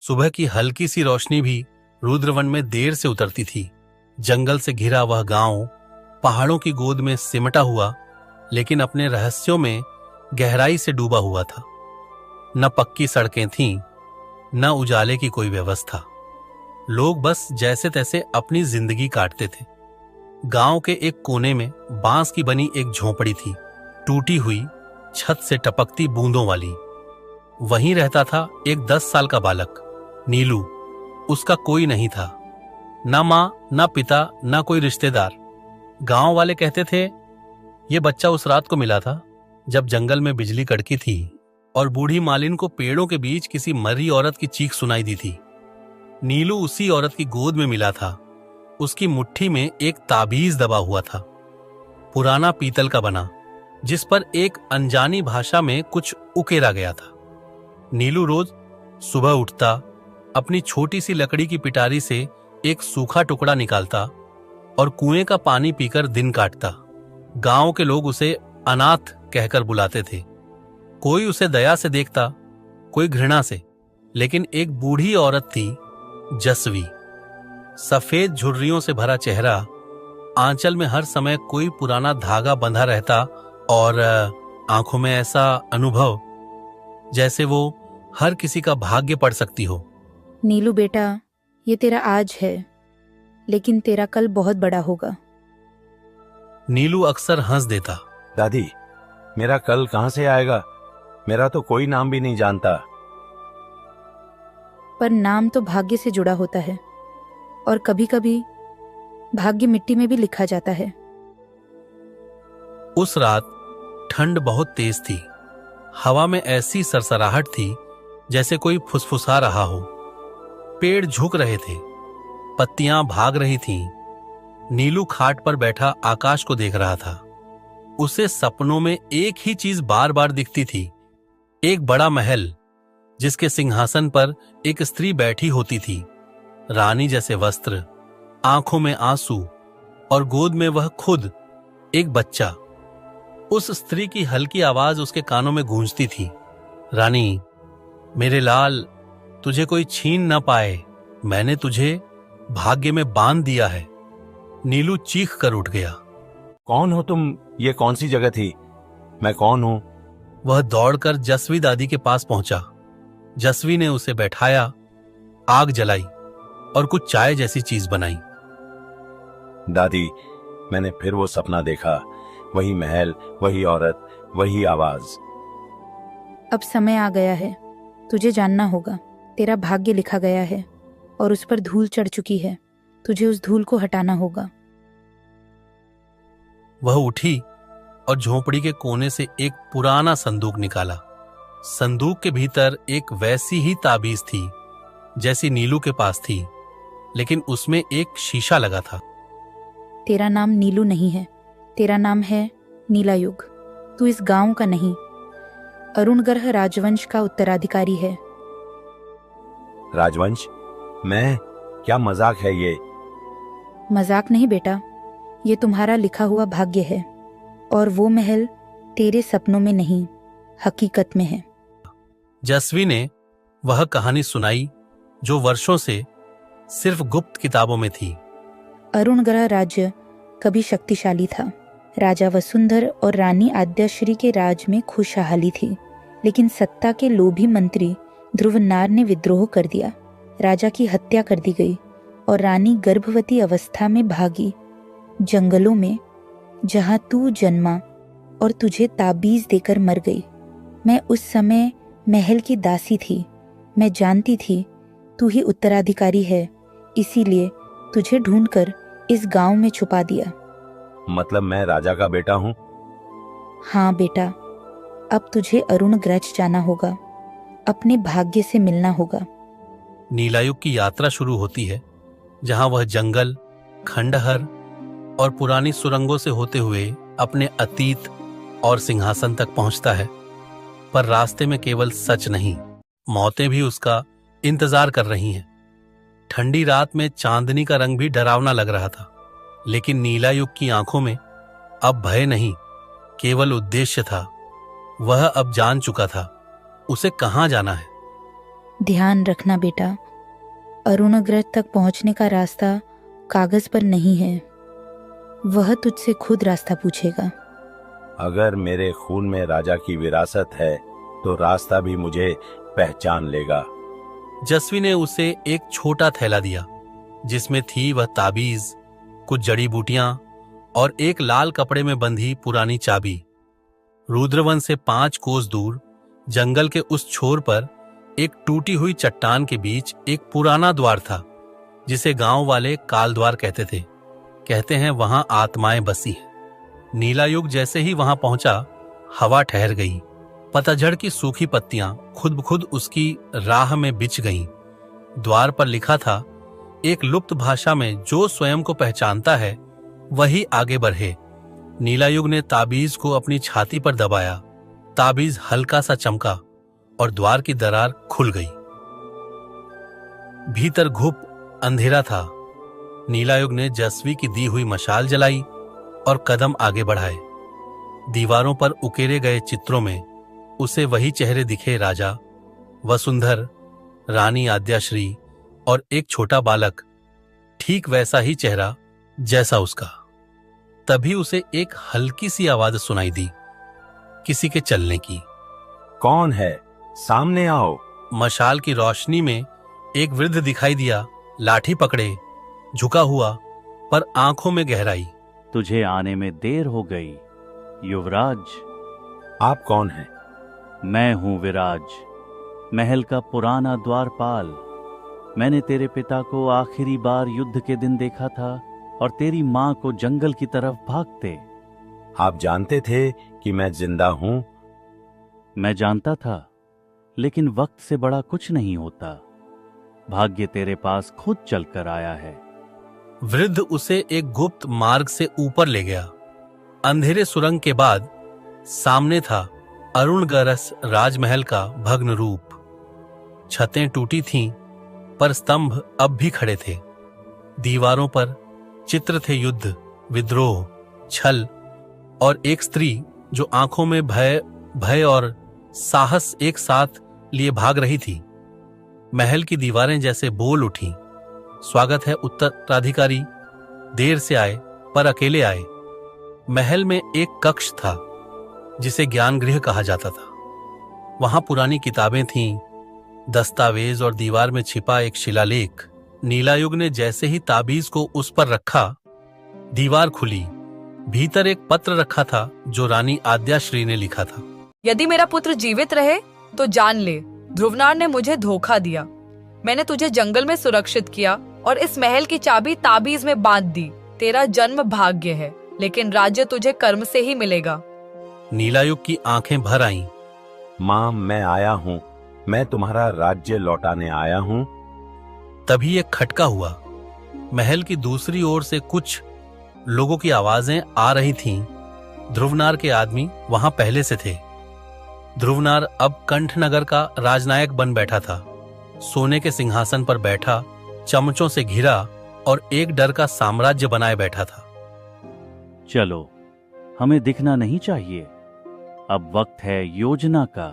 सुबह की हल्की सी रोशनी भी रुद्रवन में देर से उतरती थी। जंगल से घिरा वह गांव पहाड़ों की गोद में सिमटा हुआ, लेकिन अपने रहस्यों में गहराई से डूबा हुआ था। न पक्की सड़कें थीं, न उजाले की कोई व्यवस्था। लोग बस जैसे तैसे अपनी जिंदगी काटते थे। गांव के एक कोने में बांस की बनी एक झोंपड़ी थी, टूटी हुई, छत से टपकती बूंदों वाली। वहीं रहता था एक 10 साल का बालक, नीलू। उसका कोई नहीं था, ना मां, ना पिता, ना कोई रिश्तेदार। गांव वाले कहते थे ये बच्चा उस रात को मिला था जब जंगल में बिजली कड़की थी और बूढ़ी मालिन को पेड़ों के बीच किसी मरी औरत की चीख सुनाई दी थी। नीलू उसी औरत की गोद में मिला था। उसकी मुट्ठी में एक ताबीज दबा हुआ था, पुराना पीतल का बना, जिस पर एक अनजानी भाषा में कुछ उकेरा गया था। नीलू रोज सुबह उठता, अपनी छोटी सी लकड़ी की पिटारी से एक सूखा टुकड़ा निकालता और कुएं का पानी पीकर दिन काटता। गांव के लोग उसे अनाथ कहकर बुलाते थे। कोई उसे दया से देखता, कोई घृणा से, लेकिन एक बूढ़ी औरत थी, जसवी। सफेद झुर्रियों से भरा चेहरा, आंचल में हर समय कोई पुराना धागा बंधा रहता और आंखों में ऐसा अनुभव जैसे वो हर किसी का भाग्य पढ़ सकती हो। नीलू बेटा, ये तेरा आज है, लेकिन तेरा कल बहुत बड़ा होगा। नीलू अक्सर हंस देता। दादी, मेरा कल कहां से आएगा? मेरा तो कोई नाम भी नहीं जानता। पर नाम तो भाग्य से जुड़ा होता है, और कभी कभी भाग्य मिट्टी में भी लिखा जाता है। उस रात ठंड बहुत तेज थी। हवा में ऐसी सरसराहट थी जैसे कोई फुसफुसा रहा हो। पेड़ झुक रहे थे, पत्तियां भाग रही थीं। नीलू खाट पर बैठा आकाश को देख रहा था। उसे सपनों में एक ही चीज बार बार दिखती थी, एक बड़ा महल जिसके सिंहासन पर एक स्त्री बैठी होती थी, रानी जैसे वस्त्र, आंखों में आंसू, और गोद में वह खुद, एक बच्चा। उस स्त्री की हल्की आवाज उसके कानों में गूंजती थी, रानी, मेरे लाल, तुझे कोई छीन न पाए, मैंने तुझे भाग्य में बांध दिया है। नीलू चीख कर उठ गया। कौन हो तुम? ये कौन सी जगह थी? मैं कौन हूं? वह दौड़कर जसवी दादी के पास पहुंचा। जसवी ने उसे बैठाया, आग जलाई और कुछ चाय जैसी चीज बनाई। दादी, मैंने फिर वो सपना देखा, वही महल, वही औरत, वही आवाज। अब समय आ गया है, तुझे जानना होगा। तेरा भाग्य लिखा गया है और उस पर धूल चढ़ चुकी है। तुझे उस धूल को हटाना होगा। वह उठी और झोंपड़ी के कोने से एक पुराना संदूक निकाला। संदूक के भीतर एक वैसी ही ताबीज थी जैसी नीलू के पास थी, लेकिन उसमें एक शीशा लगा था। तेरा नाम नीलू नहीं है, तेरा नाम है नीलायुग। तू इस गांव का नहीं, अरुणग्रह राजवंश का उत्तराधिकारी है। राजवंश? मैं? क्या मजाक है ये? मजाक नहीं बेटा, ये तुम्हारा लिखा हुआ भाग्य है, और वो महल तेरे सपनों में नहीं, हकीकत में है। जसवी ने वह कहानी सुनाई जो वर्षों से सिर्फ गुप्त किताबों में थी। अरुणग्रह राज्य कभी शक्तिशाली था। राजा वसुंधर और रानी आद्याश्री के राज में खुशहाली थी, लेकिन सत्ता के लोभी मंत्री ध्रुवनार ने विद्रोह कर दिया। राजा की हत्या कर दी गई और रानी गर्भवती अवस्था में भागी जंगलों में, जहां तू जन्मा और तुझे ताबीज देकर मर गई। मैं उस समय महल की दासी थी। मैं जानती थी तू ही उत्तराधिकारी है, इसीलिए तुझे ढूंढकर इस गांव में छुपा दिया। मतलब मैं राजा का बेटा हूँ? हाँ बेटा, अब तुझे अरुण ग्रज जाना होगा, अपने भाग्य से मिलना होगा। नीलायुग की यात्रा शुरू होती है, जहां वह जंगल, खंडहर और पुरानी सुरंगों से होते हुए अपने अतीत और सिंहासन तक पहुंचता है। पर रास्ते में केवल सच नहीं, मौतें भी उसका इंतजार कर रही हैं। ठंडी रात में चांदनी का रंग भी डरावना लग रहा था, लेकिन नीलायुग की आंखों में अब भय नहीं, केवल उद्देश्य था। वह अब जान चुका था उसे कहां जाना है। ध्यान रखना बेटा, अरुणग्रह तक पहुंचने का रास्ता कागज पर नहीं है। वह तुझसे खुद रास्ता पूछेगा। अगर मेरे खून में राजा की विरासत है तो रास्ता भी मुझे पहचान लेगा। जस्वी ने उसे एक छोटा थैला दिया जिसमें थी वह ताबीज, कुछ जड़ी बूटियां और एक लाल कपड़े में बंधी पुरानी चाबी। रुद्रवन से 5 कोस दूर जंगल के उस छोर पर एक टूटी हुई चट्टान के बीच एक पुराना द्वार था जिसे गांव वाले काल द्वार कहते थे। कहते हैं वहां आत्माएं बसी हैं। नीलायुग जैसे ही वहां पहुंचा, हवा ठहर गई। पतझड़ की सूखी पत्तियां खुद ब खुद उसकी राह में बिछ गईं। द्वार पर लिखा था, एक लुप्त भाषा में जो स्वयं को पहचानता है वही आगे बढ़े। नीलायुग ने ताबीज को अपनी छाती पर दबाया। ताबीज हल्का सा चमका और द्वार की दरार खुल गई। भीतर घुप अंधेरा था। नीलायुग ने जस्वी की दी हुई मशाल जलाई और कदम आगे बढ़ाए। दीवारों पर उकेरे गए चित्रों में उसे वही चेहरे दिखे, राजा, वसुंधर, रानी आद्याश्री और एक छोटा बालक, ठीक वैसा ही चेहरा जैसा उसका। तभी उसे एक हल्की सी आवाज सुनाई दी, किसी के चलने की। कौन है? सामने आओ। मशाल की रोशनी में एक वृद्ध दिखाई दिया, लाठी पकड़े, झुका हुआ, पर आंखों में गहराई। तुझे आने में देर हो गई, युवराज। आप कौन हैं? मैं हूं विराज, महल का पुराना द्वारपाल। मैंने तेरे पिता को आखिरी बार युद्ध के दिन देखा था और तेरी मां को जंगल की तरफ भागते। आप जानते थे कि मैं जिंदा हूं? मैं जानता था, लेकिन वक्त से बड़ा कुछ नहीं होता। भाग्य तेरे पास खुद चलकर आया है। वृद्ध उसे एक गुप्त मार्ग से ऊपर ले गया। अंधेरे सुरंग के बाद सामने था अरुणगरस राजमहल का भग्न रूप। छतें टूटी थीं, पर स्तंभ अब भी खड़े थे। दीवारों पर चित्र थे युद्ध, विद्रोह, छल और एक स्त्री जो आंखों में भय और साहस एक साथ लिए भाग रही थी। महल की दीवारें जैसे बोल उठी, स्वागत है उत्तराधिकारी, देर से आए पर अकेले आए। महल में एक कक्ष था जिसे ज्ञान गृह कहा जाता था। वहां पुरानी किताबें थीं, दस्तावेज और दीवार में छिपा एक शिलालेख। नीलायुग ने जैसे ही ताबीज को उस पर रखा, दीवार खुली। भीतर एक पत्र रखा था जो रानी आद्याश्री ने लिखा था। यदि मेरा पुत्र जीवित रहे तो जान ले, ध्रुवनार ने मुझे धोखा दिया। मैंने तुझे जंगल में सुरक्षित किया और इस महल की चाबी ताबीज में बांध दी। तेरा जन्म भाग्य है, लेकिन राज्य तुझे कर्म से ही मिलेगा। नीलायुग की आंखें भर आईं। मां, मैं आया हूं। मैं तुम्हारा राज्य लौटाने आया हूं। तभी एक खटका हुआ। महल की दूसरी ओर से कुछ लोगों की आवाजें आ रही थीं। ध्रुवनार के आदमी वहां पहले से थे। ध्रुवनार अब कंठनगर का राजनायक बन बैठा था। सोने के सिंहासन पर बैठा, चमचों से घिरा और एक डर का साम्राज्य बनाए बैठा था। चलो, हमें दिखना नहीं चाहिए। अब वक्त है योजना का।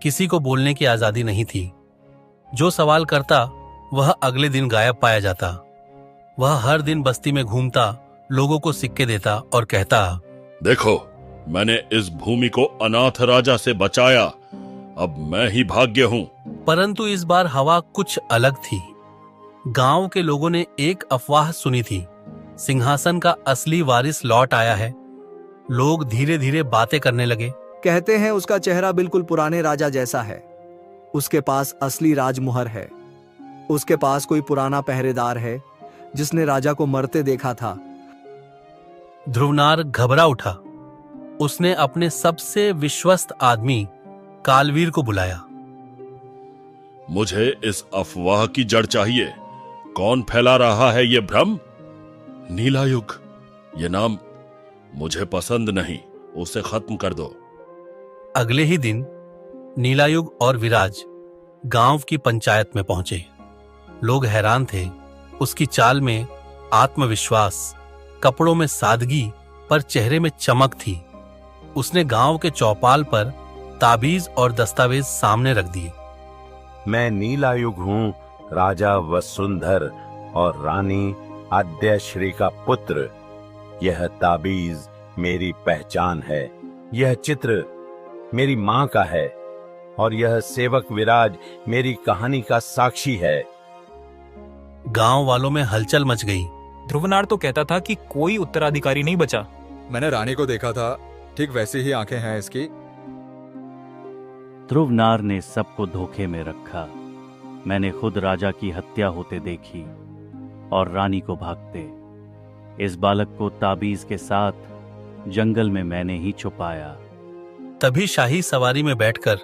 किसी को बोलने की आजादी नहीं थी। जो सवाल करता वह अगले दिन गायब पाया जाता। वह हर दिन बस्ती में घूमता, लोगों को सिक्के देता और कहता, देखो, मैंने इस भूमि को अनाथ राजा से बचाया। अब मैं ही भाग्य हूं। परंतु इस बार हवा कुछ अलग थी। गांव के लोगों ने एक अफवाह सुनी थी, सिंहासन का असली वारिस लौट आया है। लोग धीरे धीरे बातें करने लगे। कहते हैं उसका चेहरा बिल्कुल पुराने राजा जैसा है। उसके पास असली राजमुहर है। उसके पास कोई पुराना पहरेदार है जिसने राजा को मरते देखा था। ध्रुवनार घबरा उठा। उसने अपने सबसे विश्वस्त आदमी कालवीर को बुलाया। मुझे इस अफवाह की जड़ चाहिए। कौन फैला रहा है ये भ्रम? नीलायुग, ये नाम मुझे पसंद नहीं। उसे खत्म कर दो। अगले ही दिन नीलायुग और विराज गांव की पंचायत में पहुंचे। लोग हैरान थे। उसकी चाल में आत्मविश्वास, कपड़ों में सादगी, पर चेहरे में चमक थी। उसने गांव के चौपाल पर ताबीज और दस्तावेज सामने रख दिए। मैं नीलायुग हूँ, राजा वसुंधर और रानी आद्यश्री का पुत्र। यह ताबीज मेरी पहचान है, यह चित्र मेरी माँ का है और यह सेवक विराज मेरी कहानी का साक्षी है। गांव वालों में हलचल मच गई। ध्रुवनार तो कहता था कि कोई उत्तराधिकारी नहीं बचा। मैंने रानी को देखा था, ठीक वैसी ही आंखें हैं इसकी। ध्रुवनार ने सबको धोखे में रखा। मैंने खुद राजा की हत्या होते देखी और रानी को भागते। इस बालक को ताबीज के साथ जंगल में मैंने ही छुपाया। तभी शाही सवारी में बैठकर